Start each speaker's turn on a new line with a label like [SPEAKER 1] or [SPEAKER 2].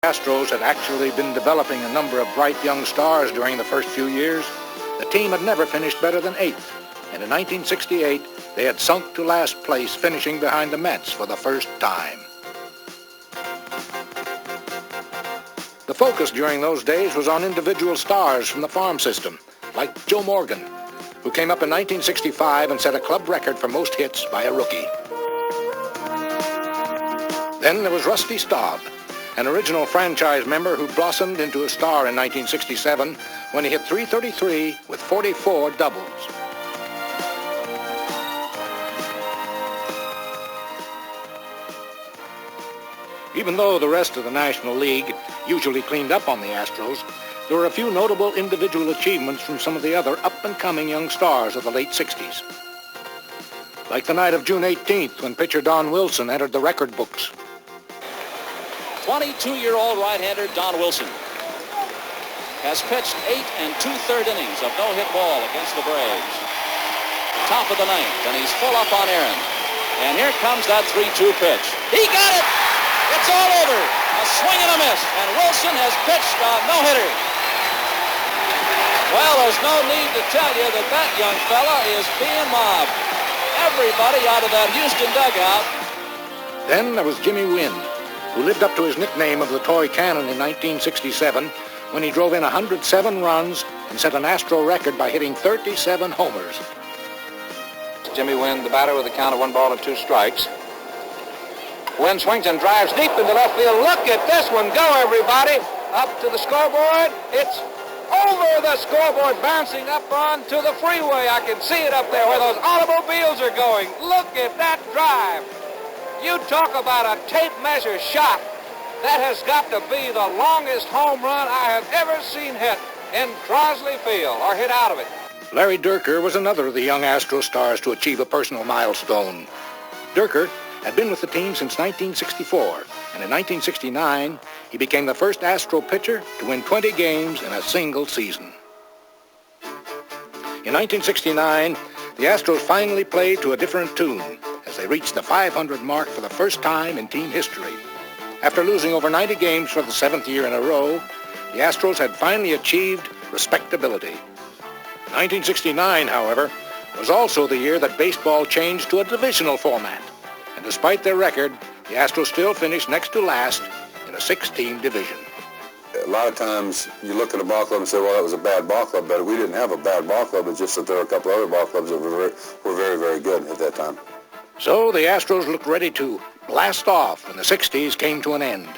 [SPEAKER 1] Astros had actually been developing a number of bright young stars during the first few years, the team had never finished better than 8th, and in 1968 they had sunk to last place, finishing behind the Mets for the first time. The focus during those days was on individual stars from the farm system, like Joe Morgan, who came up in 1965 and set a club record for most hits by a rookie. Then there was Rusty Staub, an original franchise member who blossomed into a star in 1967 when he hit .333 with 44 doubles. Even though the rest of the National League usually cleaned up on the Astros, there were a few notable individual achievements from some of the other up-and-coming young stars of the late 60s. Like the night of June 18th when pitcher Don Wilson entered the record books.
[SPEAKER 2] 22-year-old right-hander Don Wilson has pitched 8 2/3 innings of no-hit ball against the Braves. Top of the 9th, and he's full up on Aaron. And here comes that 3-2 pitch. He got it! It's all over. A swing and a miss, and Wilson has pitched a no-hitter. Well, there's no need to tell you that that young fella is being mobbed. Everybody out of that Houston dugout.
[SPEAKER 1] Then there was Jimmy Wynn, who lived up to his nickname of the Toy Cannon in 1967 when he drove in 107 runs and set an Astro record by hitting 37 homers.
[SPEAKER 3] Jimmy Wynn, the batter, with a count of 1-2 strikes. Wynn swings and drives deep into left field. Look at this one go, everybody. Up to the scoreboard. It's over the scoreboard, bouncing up onto the freeway. I can see it up there where those automobiles are going. Look at that drive. You talk about a tape measure shot. That has got to be the longest home run I have ever seen hit in Crosley Field, or hit out of it.
[SPEAKER 1] Larry Dierker was another of the young Astro stars to achieve a personal milestone. Dierker had been with the team since 1964, and in 1969, he became the first Astro pitcher to win 20 games in a single season. In 1969, the Astros finally played to a different tune as they reached the 500 mark for the first time in team history. After losing over 90 games for the 7th year in a row, the Astros had finally achieved respectability. 1969, however, was also the year that baseball changed to a divisional format. And despite their record, the Astros still finished next to last in a 6-team division.
[SPEAKER 4] A lot of times you look at a ball club and say, well, that was a bad ball club, but we didn't have a bad ball club. It's just that there were a couple other ball clubs that were very, very good at that time.
[SPEAKER 1] So the Astros looked ready to blast off when the 60s came to an end.